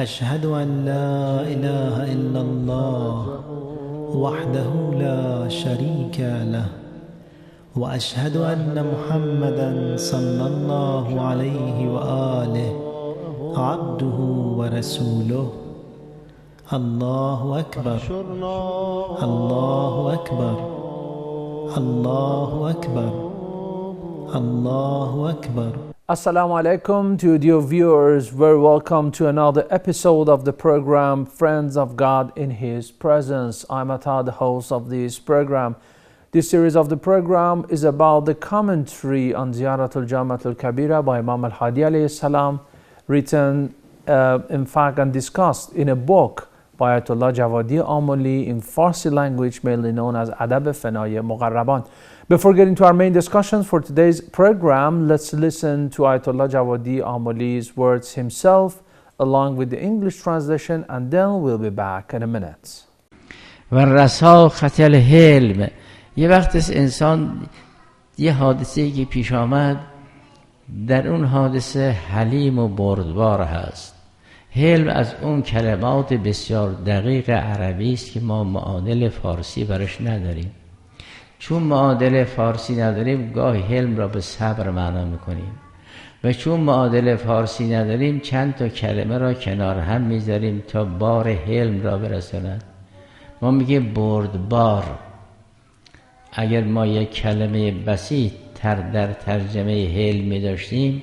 أشهد أن لا إله إلا الله وحده لا شريك له وأشهد أن محمدا صلى الله عليه وآله عبده ورسوله. الله أكبر الله أكبر الله أكبر الله أكبر. Assalamu alaikum to dear viewers. Very welcome to another episode of the program Friends of God in His Presence. I'm Atta, the host of this program. This series of the program is about the commentary on Ziyarat al-Jami'a al-Kabira by Imam al-Hadi alayhi salam, written in fact and discussed in a book by Ayatollah Javadi Amoli in Farsi language, mainly known as Adab-e Fana-e Muqarraban. Before getting to our main discussions for today's program, let's listen to Ayatollah Javadi Amoli's words himself, along with the English translation, and then we'll be back in a minute. و رساخت الحلم. یه وقت انسان یه حادثه‌ای که پیش آمد، در اون حادثه حلیم و بردبار هست. حلم از اون کلمات بسیار دقیق عربی است که ما معادل فارسی برش نداریم. چون معادل فارسی نداریم، گاهی حلم را به صبر معنا میکنیم و چون معادل فارسی نداریم، چند تا کلمه را کنار هم میذاریم تا بار حلم را برساند. ما میگیم بردبار. اگر ما یک کلمه بسیط در ترجمه حلم میداشتیم،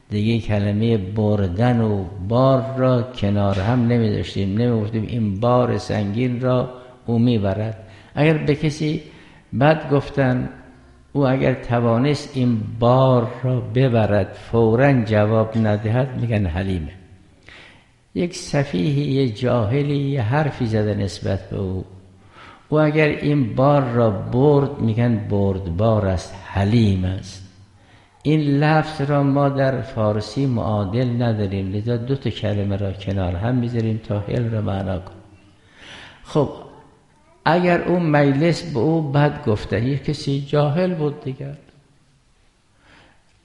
دیگه کلمه بردن و بار را کنار هم نمیداشتیم، نمیگفتیم این بار سنگین را او میبرد. اگر به کسی بعد گفتن او اگر توانست این بار را ببرد فوراً جواب ندهد، میگن حلیمه. یک سفیهی، یه جاهلی یه حرفی زده نسبت به او اگر این بار را برد، میگن بردبار است، حلیم است. این لفظ را ما در فارسی معادل نداریم، لذا دو تا کلمه را کنار هم میذاریم تا حل را معنا کنیم. خب اگر اون مجلس به او بد گفته، یک کسی جاهل بود دیگر،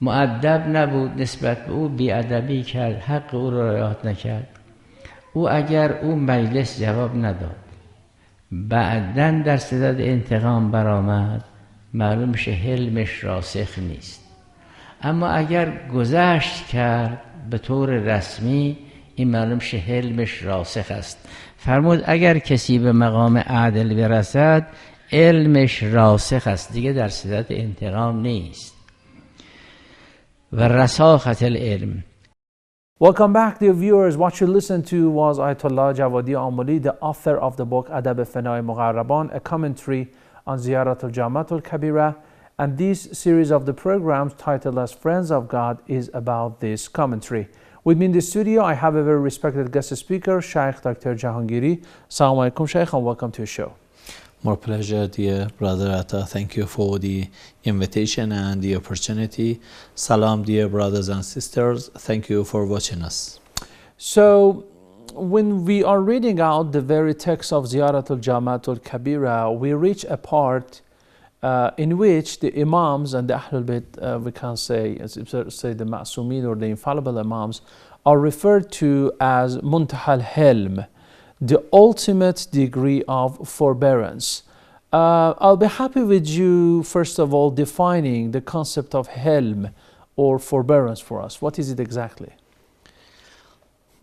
مؤدب نبود، نسبت به او بی‌ادبی کرد، حق او را رعایت نکرد، او اگر اون مجلس جواب نداد، بعدن در صدد انتقام برآمد، معلوم میشه حلمش راسخ نیست. اما اگر گذشت کرد به طور رسمی، این معلوم میشه حلمش راسخ است. فرمود اگر کسی به مقام عدل برسد، علمش راسخ است، دیگه در صدد انتقام نیست. و رساخت العلم. Welcome back, dear viewers. What you listened to was Ayatollah Javadi Amoli, the author of the book Adab-e Fana-e Muqarraban, a commentary on Ziyarat al-Jami'a al-Kabira. And this series of the programs titled as Friends of God is about this commentary. With me in the studio, I have a very respected guest speaker, Shaykh Dr. Jahangiri. Assalamu alaikum, Shaykh, and welcome to the show. More pleasure, dear brother Atta. Thank you for the invitation and the opportunity. Salam, dear brothers and sisters. Thank you for watching us. So, when we are reading out the very text of Ziyarat al-Jami'a al-Kabira, we reach a part in which the Imams and the Ahlul Bayt, we can say the Ma'sumin or the infallible Imams, are referred to as Muntaha al-Hilm, the ultimate degree of forbearance. I'll be happy with you, first of all, defining the concept of Hilm or forbearance for us. What is it exactly?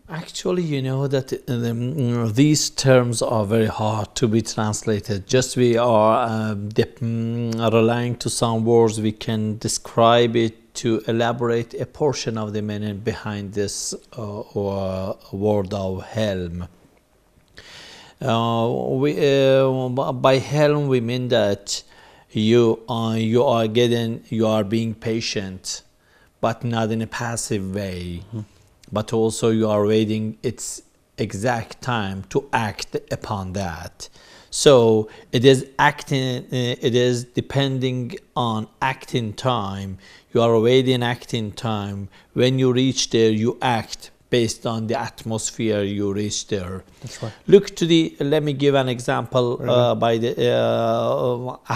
Actually, you know that these terms are very hard to be translated. Just we are relying to some words, we can describe it to elaborate a portion of the meaning behind this word of Hilm. By Hilm we mean that you are being patient, but not in a passive way. But also you are waiting its exact time to act upon that. So it is acting. It is depending on acting time. You are waiting acting time. When you reach there, you act based on the atmosphere you reach there. That's right. Look to the. Let me give an example by the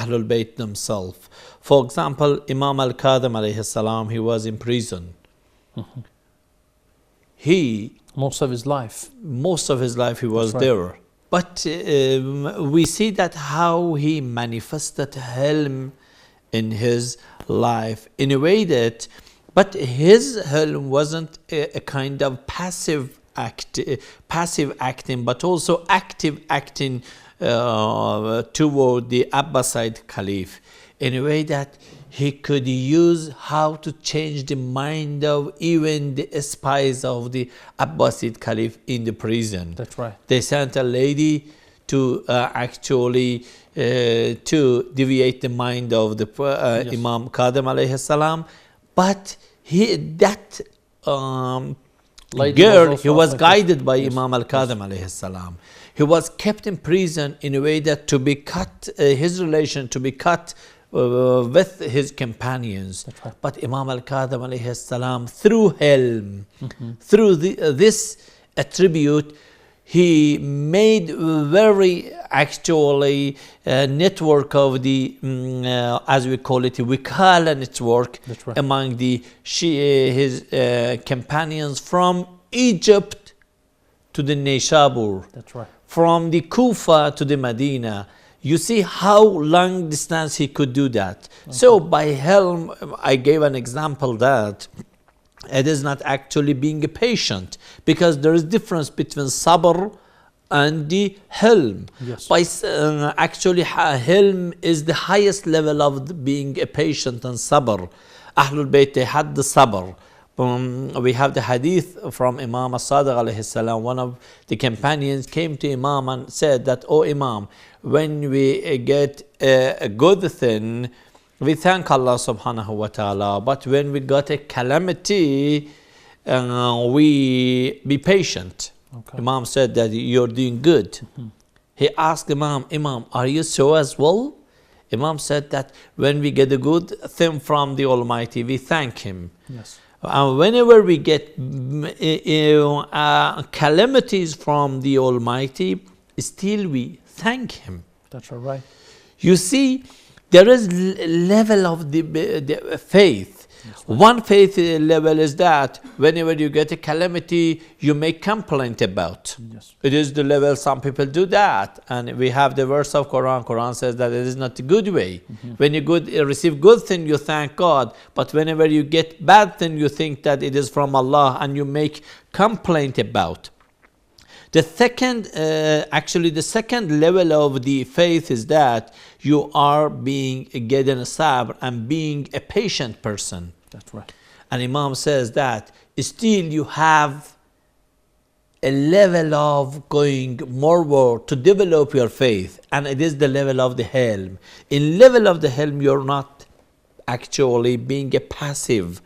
Ahlul Bayt themselves. For example, Imam al-Kadhim alayhi salam, he was in prison. Mm-hmm. He Most of his life. Most of his life he was right. there. But we see that how he manifested Hilm in his life in a way that, but his Hilm wasn't a kind of passive acting, but also active acting toward the Abbasid Caliph in a way that he could use how to change the mind of even the spies of the Abbasid Caliph in the prison. That's right. They sent a lady to actually to deviate the mind of the Yes. Imam Kadhim alayhi salam, but that Lady girl, was he also was affected. guided by Yes. Imam al-Kadhim alayhi salam. He was kept in prison in a way that to be cut, his relation to be cut with his companions. That's right. But Imam al-Kadhim alayhi salam, through Hilm, through this attribute, he made very actually network of the, as we call it, Wikala network. That's right. Among the his companions from Egypt to the Nishabur, That's right. from the Kufa to the Medina. You see how long distance he could do that. So by Hilm, I gave an example that it is not actually being a patient, because there is difference between sabr and the Hilm. Yes. By actually Hilm is the highest level of being a patient and sabr. Ahlul Bayt, they had the sabr. We have the hadith from Imam as-Sadiq alayhi salam. One of the companions came to Imam and said that, "Oh Imam, when we get a good thing, we thank Allah subhanahu wa ta'ala, but when we got a calamity, we be patient." Okay. Imam said that you're doing good. He asked Imam, are you so as well? Imam said that when we get a good thing from the Almighty, we thank Him. Yes. And whenever we get calamities from the Almighty, still we thank Him. That's all right. You see, there is level of the faith. One faith level is that whenever you get a calamity, you make complaint about. Yes. It is the level some people do that, and we have the verse of Quran. Quran says that it is not a good way. When you receive good thing, you thank God, but whenever you get bad thing, you think that it is from Allah, and you make complaint about. The second, actually, the second level of the faith is that you are getting a sabr and being a patient person. That's right. And Imam says that still you have a level of going more to develop your faith, and it is the level of the Hilm. In level of the Hilm, you're not actually being a passive,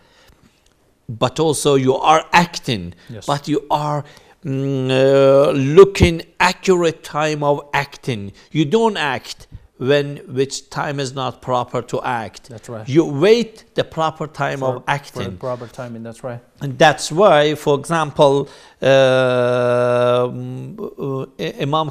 but also you are acting, Yes. but you are looking accurate time of acting. You don't act which time is not proper to act. That's right. You wait the proper time of For acting. the proper timing, that's right. And that's why, for example, Imam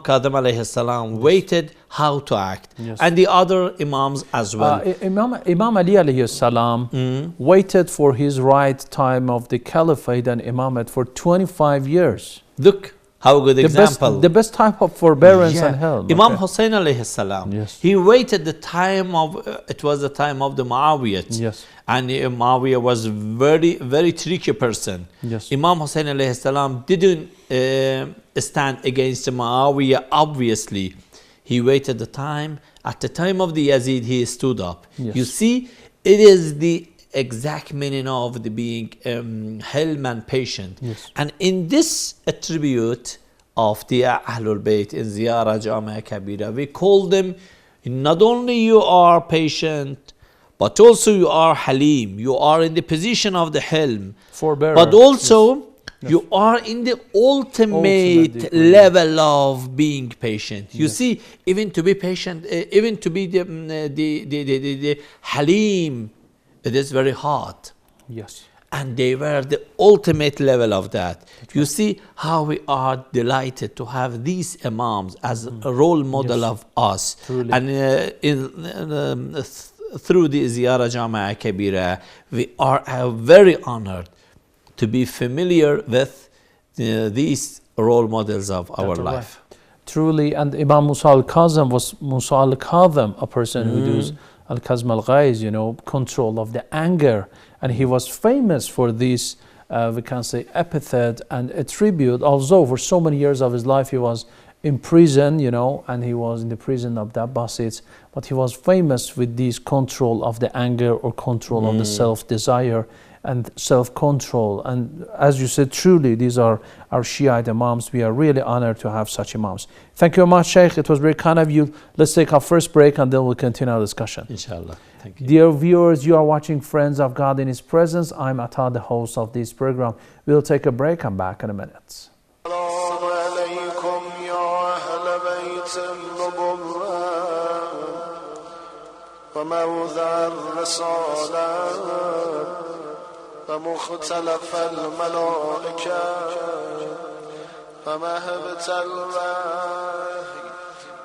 Kadhim alayhi salam waited how to act. Yes. And the other Imams as well. Imam Ali alayhi salam waited for his right time of the caliphate and imamate for 25 years. Look, how good example. The best type of forbearance and help. Imam Hussein alayhi salam, Yes. he waited the time of, it was the time of the Muawiyah. Yes. And Muawiyah was very, very tricky person. Yes. Imam Hussein alayhi salam didn't stand against Muawiyah, obviously. He waited the time. At the time of the Yazid, he stood up. Yes. You see, it is the exact meaning of the being Hilm and patient. Yes. And in this attribute of the Ahlul Bayt in Ziyarah, Jamia, Kabira, we call them, not only you are patient, but also you are Halim. You are in the position of the Hilm. Forbearer. But also, Yes. you are in the ultimate degree. level of being patient. You Yes. see, even to be patient, even to be the Halim, it is very hard. Yes. And they were the ultimate level of that. You see how we are delighted to have these Imams as a role model Yes. of us. Truly. And through the Ziyarah Jamia Kabira, we are very honored to be familiar with these role models of our life. Truly, and Imam Musa al-Kazim was Musa al-Kazim, a person who does al-Kazm al-Ghayz, you know, control of the anger. And he was famous for this, we can say, epithet and attribute. Although for so many years of his life he was in prison, you know, and he was in the prison of the Abbasids, but he was famous with this control of the anger or control of the self-desire and self-control. And as you said, truly these are our Shiite Imams. We are really honored to have such Imams. Thank you very much, Sheikh. It was very kind of you. Let's take our first break and then we'll continue our discussion. Inshallah. Thank you. Dear viewers, you are watching Friends of God in His Presence. I'm Atta, the host of this program. We'll take a break. I'm back in a minute. فمختلف الملائكة فمهبة الوحي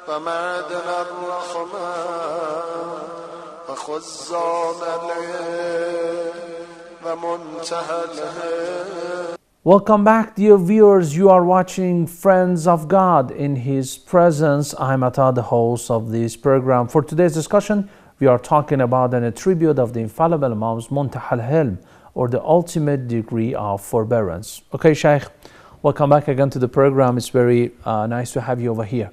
فمعدن الرحمن وخزان العلم ومنتهى الهدى. Welcome back, dear viewers. You are watching Friends of God in His Presence. I'm Atta, the host of this program. For today's discussion, we are talking about an attribute of the infallible Imams, Muntaha al-Hilm, or the ultimate degree of forbearance. Okay, Shaykh, welcome back again to the program. It's very nice to have you over here.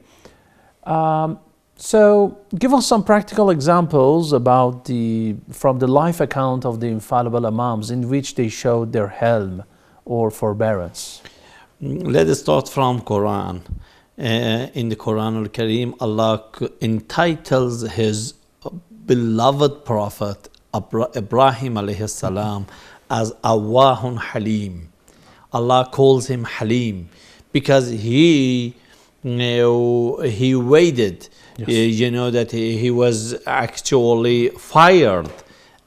So, give us some practical examples about from the life account of the infallible Imams in which they showed their hilm or forbearance. Let us start from Quran. In the Quran al-Kareem, Allah entitles His beloved Prophet Ibrahim alayhi salam as Awahun Halim. Allah calls him Halim because he waited. You know that he was actually fired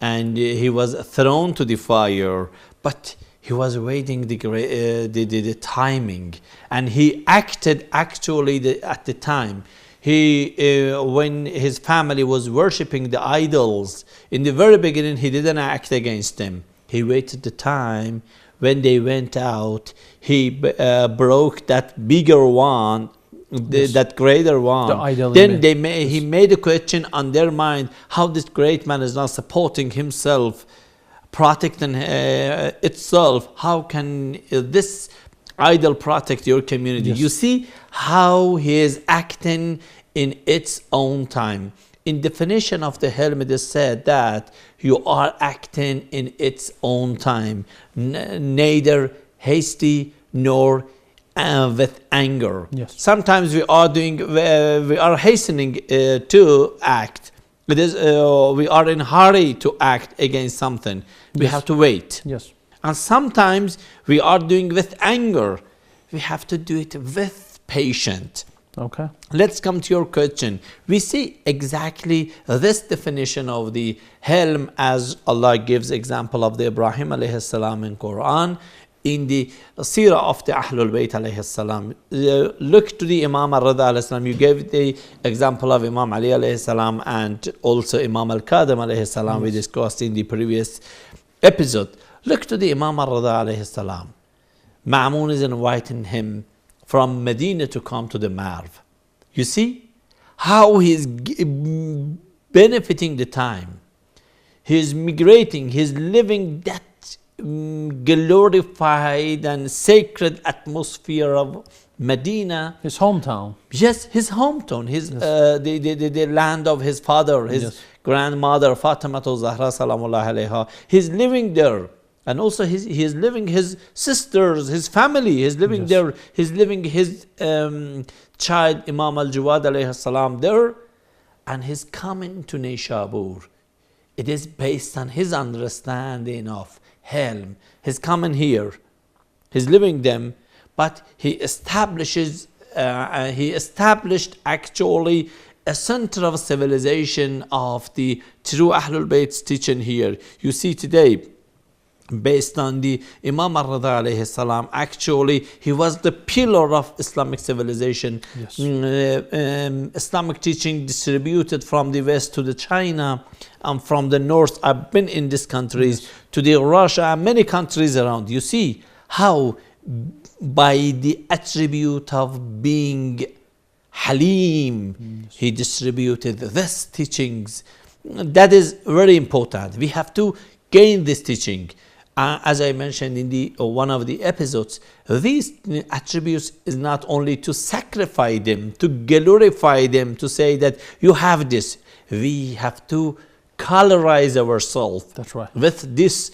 and he was thrown to the fire, but he was waiting the timing, and he acted actually at the time. When his family was worshipping the idols, in the very beginning, he didn't act against them. He waited the time. When they went out, he broke that bigger one, that greater one. The idol. Then he made a question on their mind, how this great man is not supporting himself, protecting itself. How can this idol protect your community? Yes. You see how he is acting in its own time. In definition of the helm, it is said that you are acting in its own time, neither hasty nor with anger. Yes. Sometimes we are hastening to act. It is we are in hurry to act against something. We have to wait. Yes. And sometimes we are doing with anger. We have to do it with patience. Okay. Let's come to your question. We see exactly this definition of the helm as Allah gives example of the Ibrahim alayhi salam in Quran. In the Sirah of the Ahlul Bayt alayhi salam, look to the Imam al-Rida alayhi salam. You gave the example of Imam Ali alayhi salam and also Imam al-Kadhim alayhi salam. We discussed in the previous episode. Look to the Imam al-Rida alayhi salam. Ma'mun is inviting him from Medina to come to the Marv. You see how he is benefiting the time. He is migrating. He is living that glorified and sacred atmosphere of Medina. His hometown. Yes, his hometown. The land of his father, his grandmother Fatima Zahra salamullah alayha. He's living there. And also he is living his sisters, his family. He's living there. He's living his child Imam al-Jawadi alayhi salam there. And he's coming to Nishabur. It is based on his understanding of helm. He's coming here. He's living them. But he established actually a center of civilization of the true Ahlul Bayt's teaching here. You see today, based on the Imam al-Rida alayhi salam, actually he was the pillar of Islamic civilization. Yes. Islamic teaching distributed from the west to the China and from the north. I've been in these countries to the Russia and many countries around. You see how by the attribute of being Halim, he distributed these teachings. That is very important. We have to gain this teaching. As I mentioned in the one of the episodes, these attributes is not only to sacrifice them, to glorify them, to say that you have this. We have to colorize ourselves with these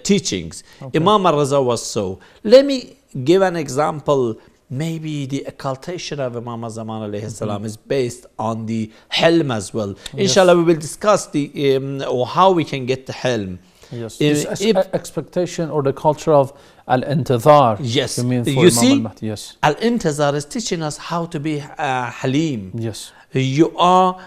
teachings. Imam al-Raza was so. Let me give an example. Maybe the occultation of Imam al-Zaman alayhi salam is based on the Helm as well. Inshallah, we will discuss the how we can get the Helm. Yes, expectation or the culture of al-intizar. Yes, you mean for you Imam see, al-Mahdi. Yes, al-intizar is teaching us how to be Halim. Yes, you are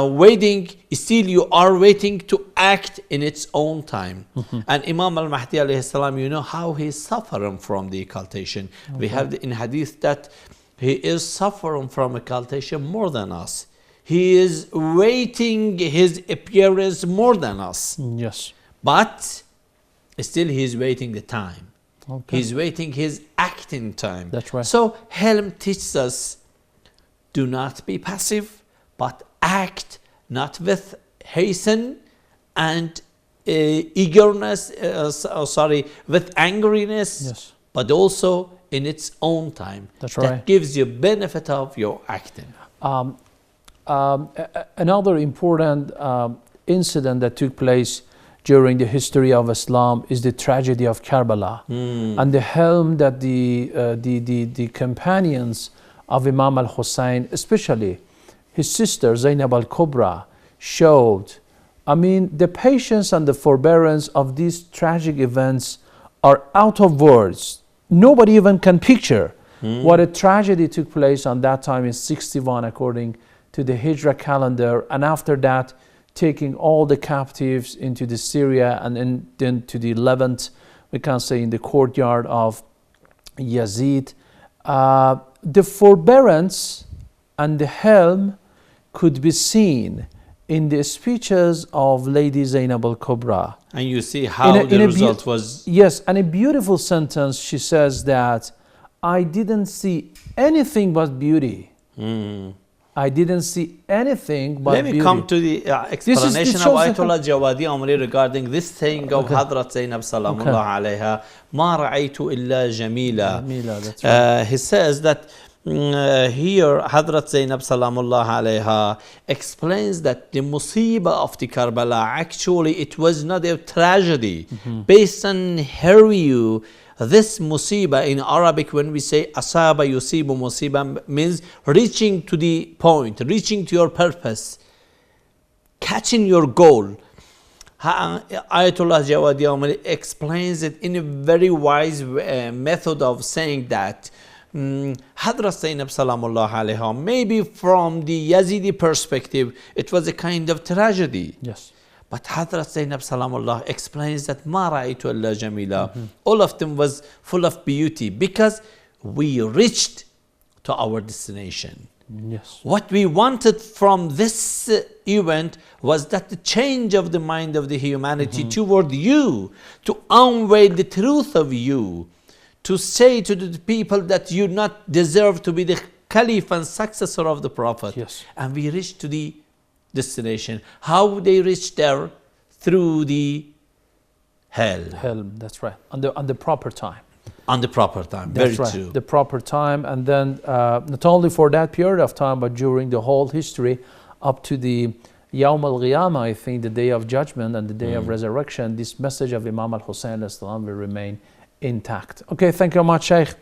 waiting, still you are waiting to act in its own time. And Imam al-Mahdi alayhi salam, you know how he is suffering from the occultation. We have in hadith that he is suffering from occultation more than us. He is waiting his appearance more than us. Yes. But still he is waiting the time. He's waiting his acting time. That's right. So Helm teaches us, do not be passive, but act not with hasten and eagerness, with angeriness, but also in its own time. That's right. That gives you benefit of your acting. Another important incident that took place during the history of Islam is the tragedy of Karbala and the helm that the companions of Imam al-Hussein, especially his sister Zainab al-Kubra, showed. I mean, the patience and the forbearance of these tragic events are out of words. Nobody even can picture what a tragedy took place on that time in 61 according to the Hijra calendar, and after that taking all the captives into the Syria and then to the Levant, we can say in the courtyard of Yazid. The forbearance and the helm could be seen in the speeches of Lady Zainab al-Kubra. And you see how the result was... Yes, and a beautiful sentence, she says that, I didn't see anything but beauty. I didn't see anything but beauty. Let me come to the explanation of Ayatollah Javadi Amoli regarding this saying of Hadrat Zainab Salamullah alayha, Ma ra'aytu illa jamila. That's right. He says that here Hadrat Zainab Salamullah alayha explains that the musibah of the Karbala, actually it was not a tragedy. Based on her view, this musibah in Arabic, when we say asaba yusibu musibah, means reaching to the point, reaching to your purpose, catching your goal. Ayatollah Javadi Amoli explains it in a very wise method of saying that Hadrat Zainab Salamullah alayha, maybe from the Yazidi perspective, it was a kind of tragedy. Yes. But Hadrat Zainab Salamullah explains that Ma ra'aytu illa jamila. All of them was full of beauty because we reached to our destination. Yes. What we wanted from this event was that the change of the mind of the humanity toward you, to unveil the truth of you, to say to the people that you not deserve to be the caliph and successor of the Prophet. Yes. And we reached to the destination. How they reached there? Through the helm. That's right. On the proper time. On the proper time. That's Very right. true. The proper time, and then not only for that period of time, but during the whole history up to the Yawm al-Qiyamah, I think the day of judgment and the day of resurrection, this message of Imam al-Hussein will remain intact. Okay, thank you very much, Sheikh.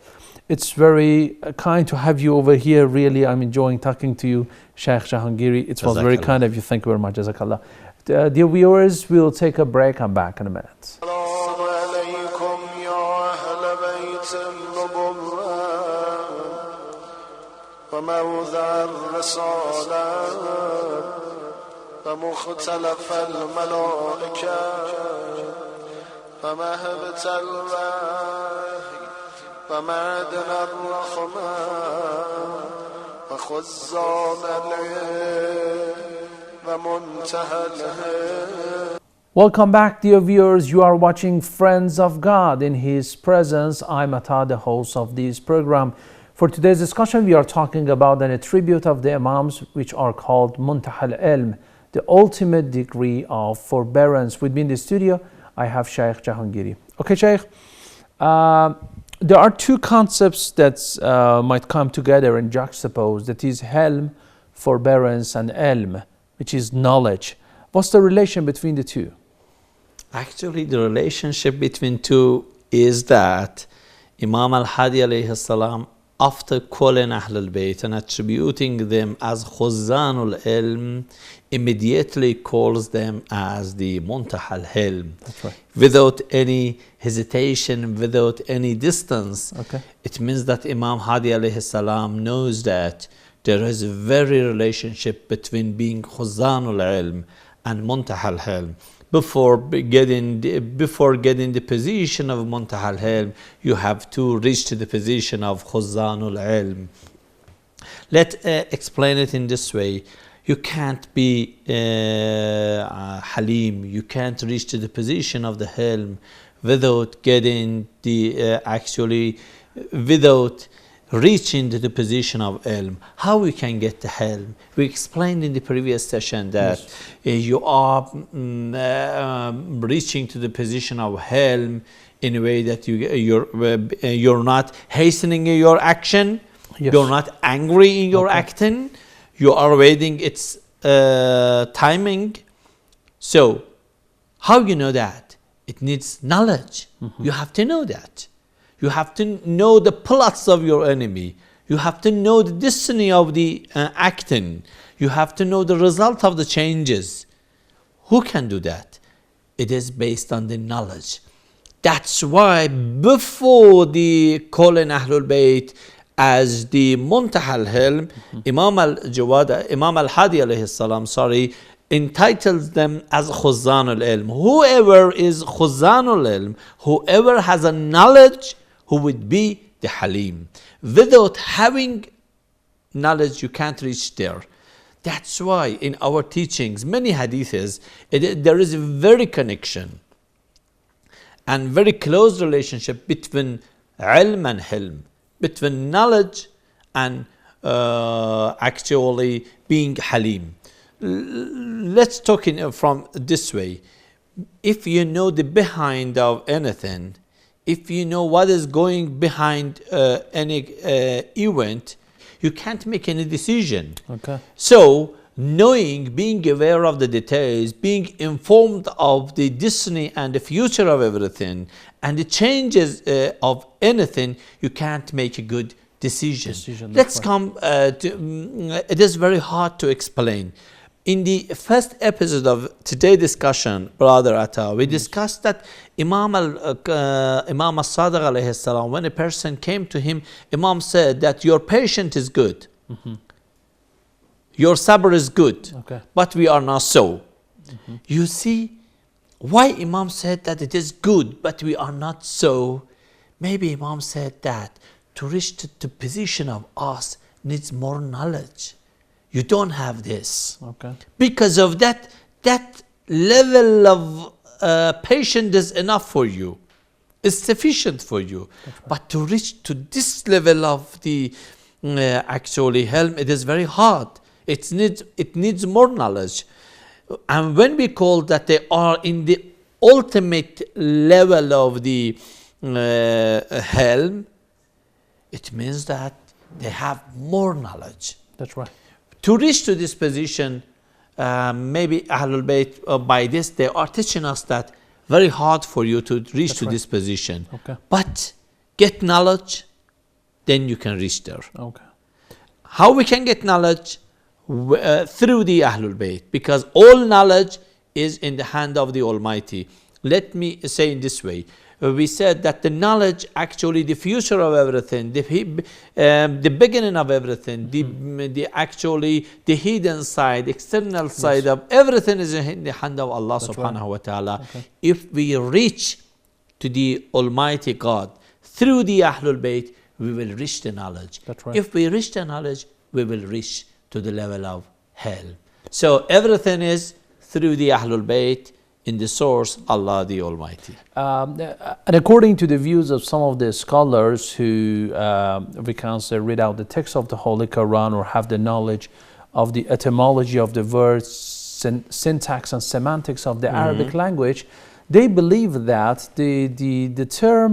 It's very kind to have you over here. Really, I'm enjoying talking to you, Sheikh Jahangiri. It was very kind of you. Thank you very much. Jazakallah. Dear viewers, we'll take a break. I'm back in a minute. ومعدن الرحمن وخزان العلم ومنتهى الهم. Welcome back, dear viewers. You are watching Friends of God in His Presence. I'm Atta, the host of this program. For today's discussion, we are talking about an attribute of the Imams, which are called Muntaha al-Ilm, the ultimate degree of forbearance. With me in the studio, I have Shaykh Jahangiri. Okay, Shaykh. There are two concepts that might come together and juxtapose. That is Helm, forbearance, and Ilm, which is knowledge. What's the relation between the two? Actually, the relationship between two is that Imam al-Hadi alayhi salam, after calling Ahlul Bayt and attributing them as Khuzanul Ilm, immediately calls them as the Muntaha al-Ilm. That's right. Without any hesitation, without any distance. Okay. It means that Imam Hadi alayhi salam knows that there is a very relationship between being Khuzanul Ilm and Muntaha al-Ilm. Before getting the position of Muntaha al-Ilm, you have to reach to the position of Khuzanul Ilm. Let's explain it in this way. You can't be Halim, you can't reach to the position of the Hilm without getting the without reaching to the position of Ilm. How we can get the Hilm? We explained in the previous session that you are reaching to the position of Hilm in a way that you're not hastening your action, you're not angry in your acting, you are waiting its timing. So, how you know that? It needs knowledge. You have to know that. You have to know the plots of your enemy. You have to know the destiny of the acting. You have to know the result of the changes. Who can do that? It is based on the knowledge. That's why before the calling Ahlul Bayt as the Muntaha al-Ilm, Imam al-Hadi alayhi salam, entitles them as Khuzanul Ilm. Whoever is Khuzanul Ilm, whoever has a knowledge, who would be the Halim. Without having knowledge, you can't reach there. That's why in our teachings, many hadiths, there is a very connection and very close relationship between ilm and hilm, between knowledge and actually being Halim. Let's talk from this way. If you know the behind of anything, if you know what is going behind any event, you can't make any decision. Okay. So, knowing, being aware of the details, being informed of the destiny and the future of everything, and the changes of anything, you can't make a good decision. Let's come to, it is very hard to explain. In the first episode of today's discussion, Brother Atta, we discussed that Imam al-Sadiq alayhi salam, when a person came to him, Imam said that your patient is good. Your sabr is good, but we are not so. You see, why Imam said that it is good, but we are not so? Maybe Imam said that to reach to the position of us needs more knowledge. You don't have this. Because of that level of patience is enough for you. It's sufficient for you. But to reach to this level of the actually helm, it is very hard. It needs more knowledge. And when we call that they are in the ultimate level of the helm, it means that they have more knowledge. That's right. To reach to this position, maybe Ahlul Bayt, by this, they are teaching us that very hard for you to reach to this position. But get knowledge, then you can reach there. How we can get knowledge? Through the Ahlul Bayt, because all knowledge is in the hand of the Almighty. Let me say in this way. We said that the knowledge, actually the future of everything, the beginning of everything, the hidden side, external side of everything is in the hand of Allah subhanahu wa ta'ala. If we reach to the Almighty God through the Ahlul Bayt, we will reach the knowledge. If we reach the knowledge, we will reach to the level of hell. So everything is through the Ahlul Bayt in the source, Allah the Almighty. And according to the views of some of the scholars who we can say read out the text of the Holy Quran or have the knowledge of the etymology of the words, syntax and semantics of the Arabic language, they believe that the term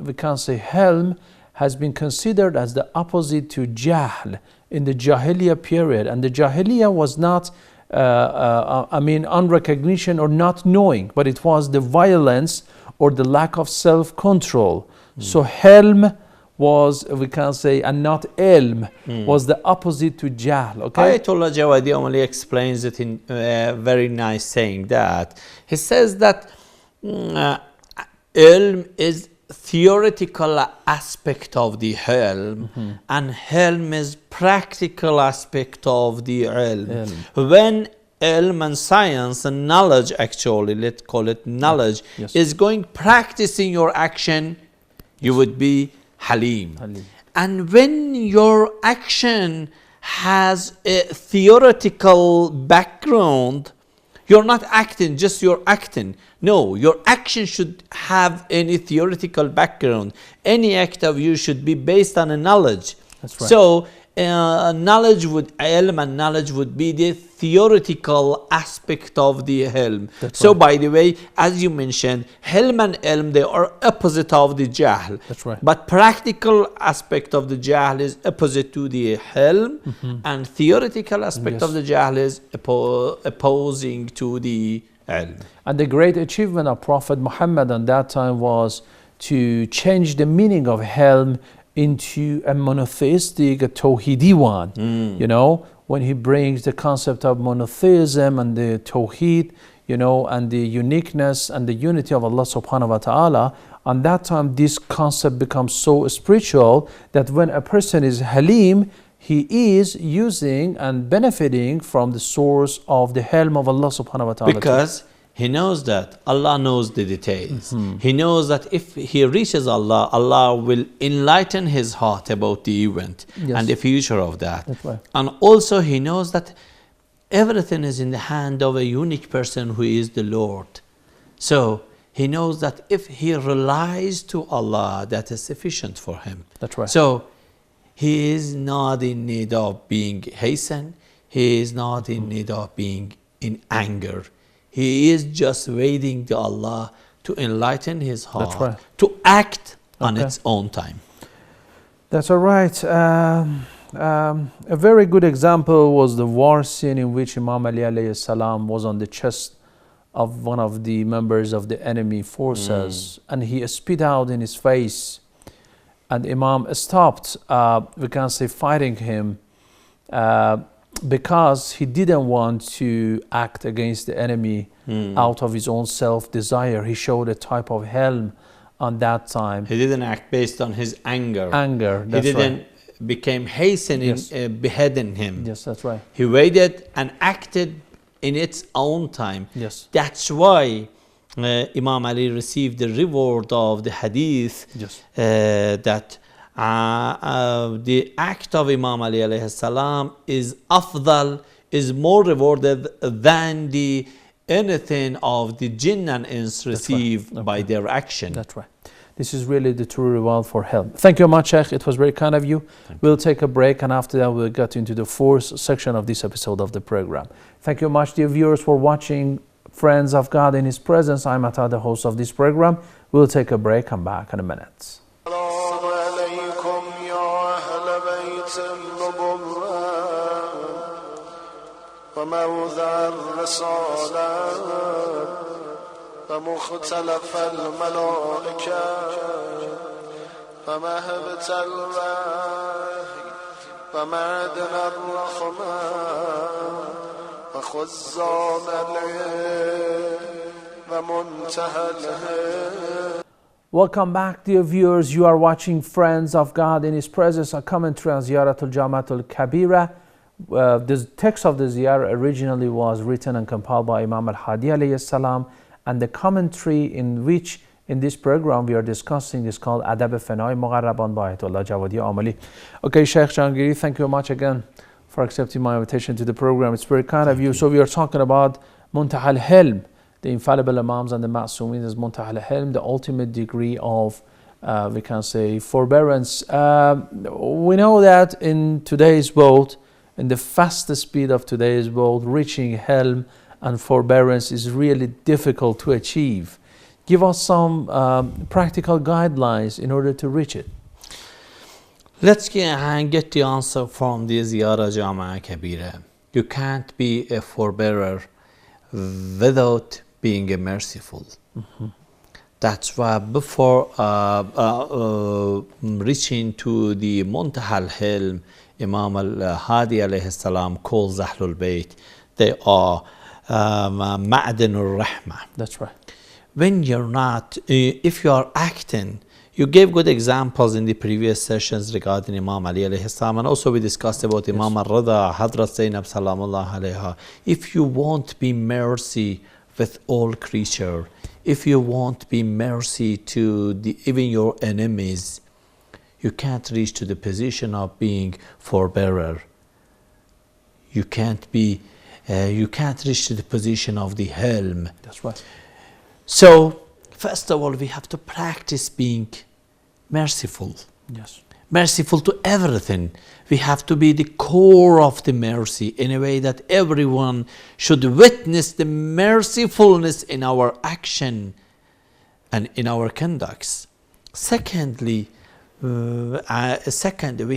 we can say helm has been considered as the opposite to jahl in the Jahiliyyah period, and the Jahiliyyah was not unrecognition or not knowing, but it was the violence or the lack of self-control. So helm was, we can say, and not ilm, was the opposite to jahl. Okay? Ayatollah Javadi Amoli explains it in a very nice saying that he says that ilm is theoretical aspect of the helm, and helm is practical aspect of the ilm. When ilm and science and knowledge, actually let's call it knowledge, is going practicing your action, you would be halim. And when your action has a theoretical background, you're not acting, just you're acting. No, your action should have any theoretical background. Any act of you should be based on a knowledge. That's right. So knowledge would, ilm and knowledge would be the theoretical aspect of the helm. So by the way, as you mentioned, helm and ilm, they are opposite of the jahl. That's right. But practical aspect of the jahl is opposite to the helm, and theoretical aspect of the jahl is opposing to the ilm. And the great achievement of Prophet Muhammad at that time was to change the meaning of helm into a monotheistic, a tawhidi one. You know, when he brings the concept of monotheism and the tawhid, you know, and the uniqueness and the unity of Allah subhanahu wa ta'ala, on that time this concept becomes so spiritual that when a person is halim, he is using and benefiting from the source of the helm of Allah subhanahu wa ta'ala. Because he knows that Allah knows the details. He knows that if he reaches Allah, Allah will enlighten his heart about the event and the future of that. That's right. And also he knows that everything is in the hand of a unique person who is the Lord. So he knows that if he relies to Allah, that is sufficient for him. That's right. So he is not in need of being hastened. He is not in need of being in anger. He is just waiting to Allah to enlighten his heart, to act on its own time. That's all right. A very good example was the war scene in which Imam Ali alayhi salam was on the chest of one of the members of the enemy forces, and he spit out in his face, and Imam stopped, we can say, fighting him, because he didn't want to act against the enemy out of his own self-desire. He showed a type of helm on that time. He didn't act based on his anger. That's he didn't become hastening beheading him. Yes, that's right. He waited and acted in its own time. Yes. That's why Imam Ali received the reward of the hadith that the act of Imam Ali alayhi salam is afdal, is more rewarded than the anything of the jinn and ins received by their action. That's right. This is really the true reward for help. Thank you much, Sheikh. It was very kind of you. We'll take a break, and after that we'll get into the fourth section of this episode of the program. Thank you much, dear viewers, for watching Friends of God in His Presence. I'm Atta, the host of this program. We'll take a break. Come back in a minute. وموضع الرسالة ومختلف الملائكة ومهبة الوحي ومعدن الرحمة وخزان العلم ومنتهى الهدى. Welcome back, dear viewers. You are watching Friends of God in His Presence, a commentary on Ziyarah al-Kabira. The text of the Ziyarah originally was written and compiled by Imam al-Hadi alayhi salam, and the commentary in which in this program we are discussing is called Adab-e Fana-e Muqarraban by Ayatollah Javadi Amoli. Okay, Sheikh Jahangiri, thank you very much again for accepting my invitation to the program. It's very kind of you. So we are talking about Muntah al-Hilm, the infallible Imams and the Ma'sumin as Muntahal al-Hilm, the ultimate degree of, we can say, forbearance. We know that in today's world, in the fastest speed of today's world, reaching Hilm and forbearance is really difficult to achieve. Give us some practical guidelines in order to reach it. Let's get the answer from the Ziyarah jamia kebira. You can't be a forbearer without being a merciful. That's why before reaching to the Muntahal Hilm, Imam al-Hadi alayhi salam calls Ahlul Bayt, they are Ma'danul Rahmah. That's right. When you're not, if you are acting, you gave good examples in the previous sessions regarding Imam Ali alayhi salam, and also we discussed about Imam al-Rida, Hadrat Zainab salamullah alayha. If you won't be mercy with all creature, if you won't be mercy to even your enemies, you can't reach to the position of being forbearer. You can't reach to the position of the Hilm. That's right. So, first of all, we have to practice being merciful. Yes. Merciful to everything. We have to be the core of the mercy in a way that everyone should witness the mercifulness in our action and in our conducts. Secondly, we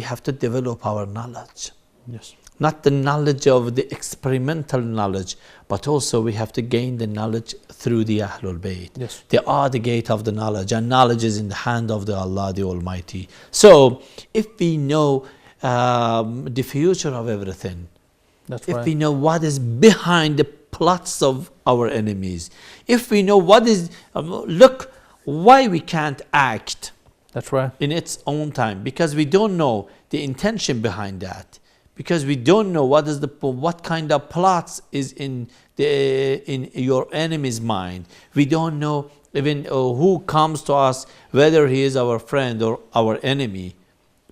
have to develop our knowledge. Yes. Not the knowledge of the experimental knowledge, but also we have to gain the knowledge through the Ahlul Bayt. Yes. They are the gate of the knowledge, and knowledge is in the hand of the Allah, the Almighty. So, if we know the future of everything, That's if right. we know what is behind the plots of our enemies, if we know what is, look, why we can't act That's right. in its own time, because we don't know the intention behind that. Because we don't know what kind of plots is in your enemy's mind. We don't know even who comes to us, whether he is our friend or our enemy.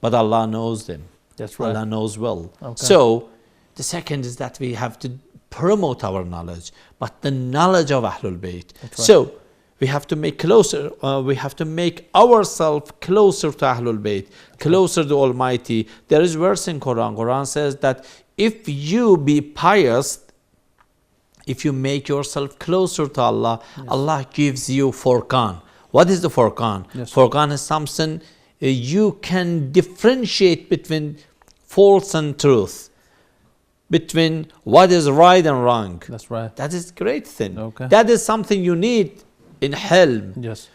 But Allah knows them. That's right. Allah knows well. Okay. So the second is that we have to promote our knowledge, but the knowledge of Ahlul Bayt. That's right. So we have to make closer. We have to make ourselves closer to Ahlul Bayt, closer to Almighty. There is verse in Quran. Quran says that if you be pious, if you make yourself closer to Allah, yes, Allah gives you Furqan. What is the Furqan? Yes. Furqan is something you can differentiate between false and truth, between what is right and wrong. That's right. That is a great thing. Okay. That is something you need in Hilm. Yes.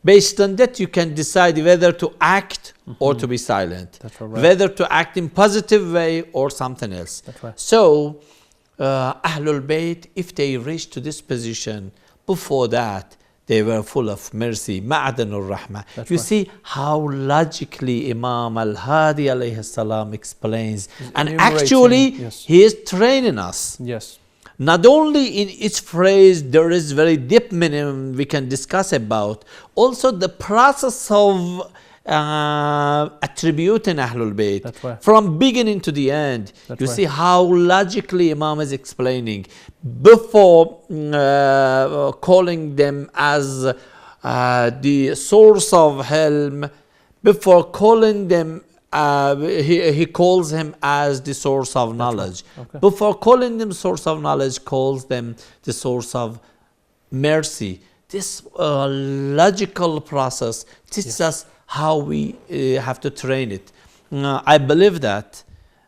Based on that, you can decide whether to act or to be silent. That's right. Whether to act in positive way or something else. That's right. So, Ahlul Bayt, if they reach to this position, before that, they were full of mercy. Ma'danul Rahmah. You see how logically Imam al-Hadi alayhi salam explains. And actually, yes, he is training us. Yes. Not only in each phrase there is very deep meaning we can discuss about, also the process of attributing Ahlul Bayt. That's right. From beginning to the end. That's you right. see how logically Imam is explaining. Before calling them as the source of Hilm, before calling them he calls him as the source of knowledge. Okay. Before calling them source of knowledge, calls them the source of mercy. This logical process teaches us how we have to train it. I believe that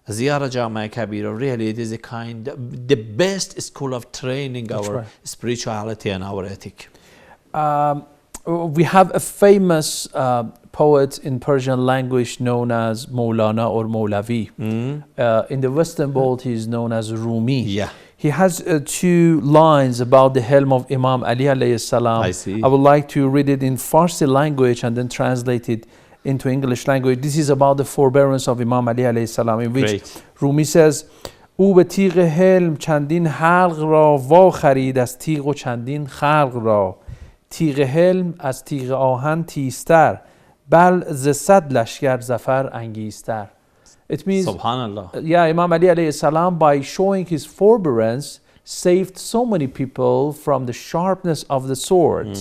Ziyarah jamia kebira really it is the best school of training our spirituality and our ethic. We have a famous poet in Persian language known as Maulana or Maulavi. In the Western world, he is known as Rumi. Yeah. He has two lines about the Hilm of Imam Ali alayhi salam. I see. I would like to read it in Farsi language and then translate it into English language. This is about the forbearance of Imam Ali alayhi salam, in which Rumi says, او به تیغ حلم چندین حلق را وا خرید از تیغ و چندین خلق را تیغ حلم از تیغ آهن تیزتر بل ز صد لشکر ظفر انگیزتر. It means, Subhanallah. Imam Ali alayhi salam, by showing his forbearance, saved so many people from the sharpness of the sword.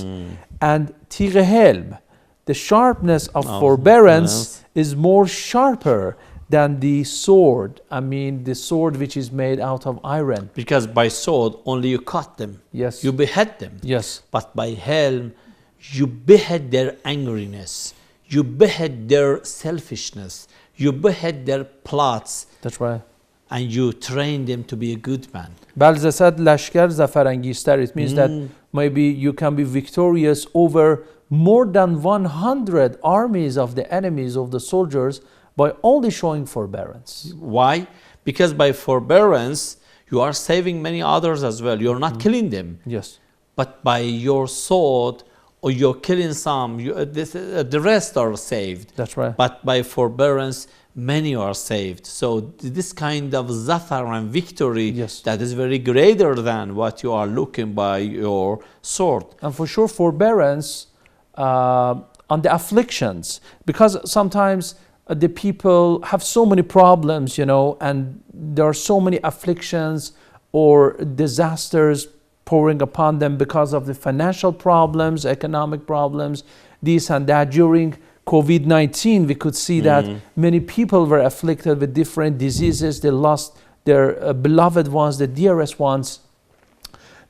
And tigh helm, the sharpness of forbearance is more sharper than the sword. I mean, the sword which is made out of iron. Because by sword, only you cut them. Yes. You behead them. Yes. But by helm, you behead their angriness. You behead their selfishness. You behead their plots. That's right. And you train them to be a good man. Balzasad lashkar zafarangiztar. It means that maybe you can be victorious over more than 100 armies of the enemies of the soldiers by only showing forbearance. Why? Because by forbearance, you are saving many others as well. You're not killing them. Yes. But by your sword, or you're killing some, the rest are saved. That's right. But by forbearance, many are saved. So this kind of zafar and victory, that is very greater than what you are looking by your sword. And for sure, forbearance on the afflictions, because sometimes the people have so many problems, you know, and there are so many afflictions or disasters pouring upon them because of the financial problems, economic problems, this and that. During COVID-19, we could see that many people were afflicted with different diseases. They lost their beloved ones, the dearest ones.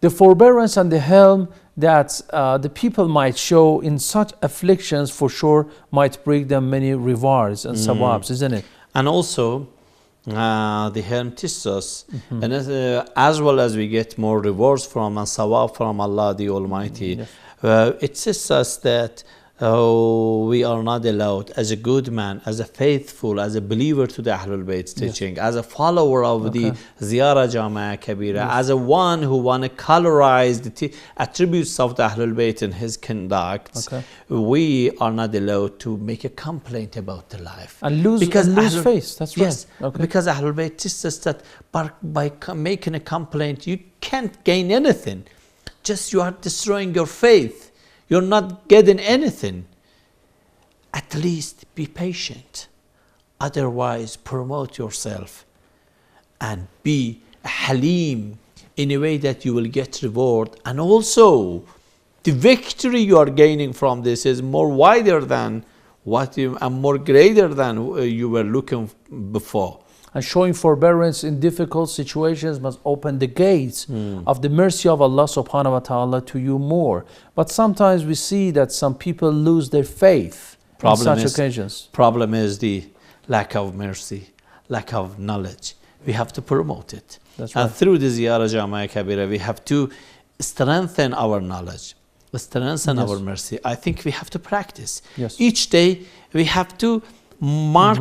The forbearance and the helm that the people might show in such afflictions for sure might bring them many rewards and sawabs, isn't it? And also, the helm teaches us, and as well as we get more rewards from and sawab from Allah the Almighty, it teaches us that we are not allowed as a good man, as a faithful, as a believer to the Ahlul Bayt's teaching, as a follower of the Ziyarah, jamia, Kabira, as a one who want to colorize the attributes of the Ahlul Bayt in his conduct, we are not allowed to make a complaint about the life. And lose faith, that's right. Yes, because Ahlul Bayt teaches us that by making a complaint, you can't gain anything. Just you are destroying your faith. You're not getting anything. At least be patient. Otherwise, promote yourself and be halim in a way that you will get reward. And also, the victory you are gaining from this is more wider than what you and more greater than you were looking before. And showing forbearance in difficult situations must open the gates of the mercy of Allah subhanahu wa ta'ala to you more. But sometimes we see that some people lose their faith on such occasions. Problem is the lack of mercy, lack of knowledge. We have to promote it. That's right. And through the Ziyarah, jamia, Kabira, we have to strengthen our knowledge, strengthen our mercy. I think we have to practice. Each day we have to mark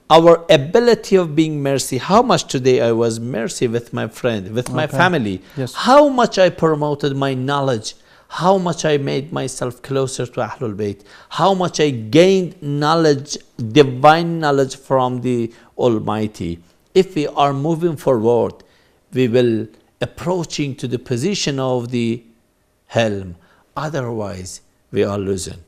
our ability of being mercy. How much today I was mercy with my friend, with my family. How much I promoted my knowledge. How much I made myself closer to Ahlul Bayt. How much I gained knowledge, divine knowledge from the Almighty. If we are moving forward, we will approaching to the position of the helm. Otherwise, we are losing.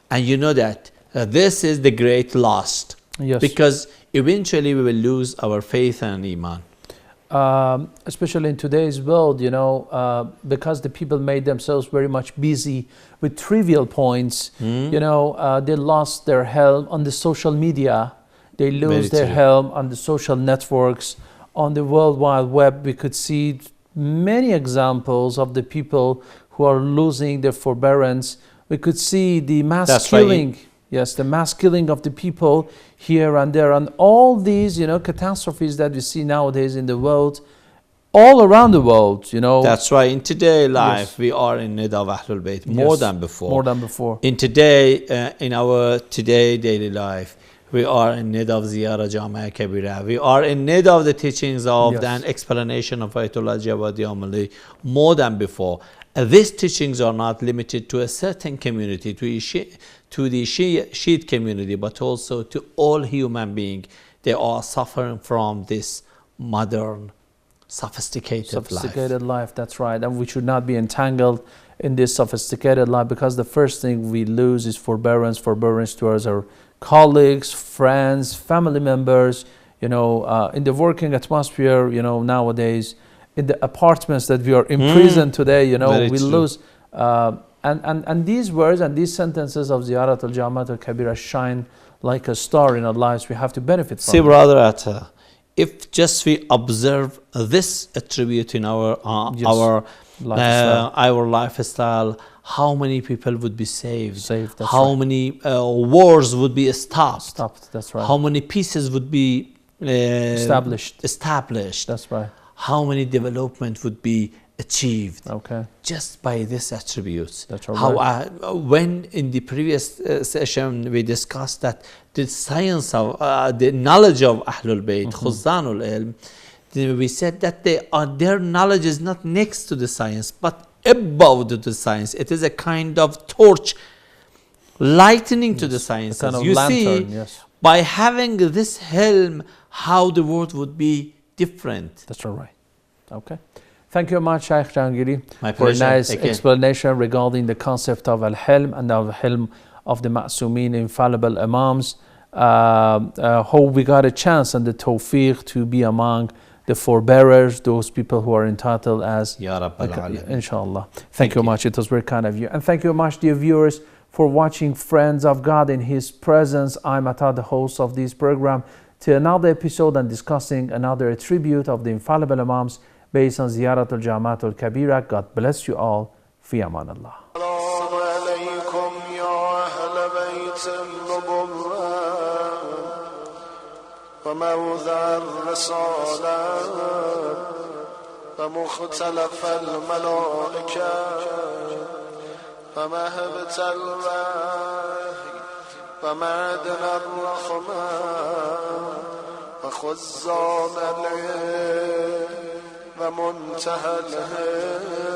And you know that this is the great loss, because eventually we will lose our faith and iman. Especially in today's world, you know, because the people made themselves very much busy with trivial points, you know, they lost their helm on the social media, they lose their helm on the social networks, on the World Wide Web. We could see many examples of the people who are losing their forbearance. We could see the mass killing. Yes, the mass killing of the people here and there, and all these, you know, catastrophes that we see nowadays in the world, all around the world, you know. That's right. In today's life, we are in need of Ahlul Bayt more than before. More than before. In today, in our today daily life, we are in need of Ziyarah, jamia, Kabira. We are in need of the teachings of and explanation of Ayatollah Javadi Amoli more than before. These teachings are not limited to a certain community, to the Shiite community, but also to all human beings. They are suffering from this modern, sophisticated life. That's right. And we should not be entangled in this sophisticated life, because the first thing we lose is forbearance towards our colleagues, friends, family members. You know, in the working atmosphere, you know, nowadays, in the apartments that we are imprisoned today, you know, Very we true. lose. And these words and these sentences of Ziyarat al-Jami'a al-Kabira shine like a star in our lives. We have to benefit from See, it. brother Atta, if just we observe this attribute in our lifestyle, how many people would be saved? That's how right. many wars would be stopped? That's right. How many pieces would be Established. That's right. How many development would be achieved? Okay. Just by this attribute. That's right. When in the previous session we discussed that the science of the knowledge of Ahlul Bayt, Khuzanul Ilm, we said that their knowledge is not next to the science but above the science. It is a kind of torch lightening to the sciences. kind of You lantern, see, yes. by having this helm, how the world would be different. That's all right. Okay. Thank you very much, Shaykh Jahangiri, My for a pleasure. nice Again. explanation regarding the concept of al-Hilm and of Hilm of the Ma'sumin, infallible Imams. Hope we got a chance and the tawfiq to be among the forbearers, those people who are entitled as Ya Rabbal Alamin. Inshallah. Thank you very much. It was very kind of you. And thank you very much, dear viewers, for watching Friends of God in His Presence. I'm Atta, the host of this program, to another episode and discussing another attribute of the infallible Imams based on Ziyarat al-Jami'a al-Kabira. God bless you all. Fi aman Allah. السلام عليكم يا أهل بيت النبوة وموضع الرسالة ومختلف الملائكة ومهبة الوحي ومعدن الرحمة وخزان العلم ومنتهى الهدى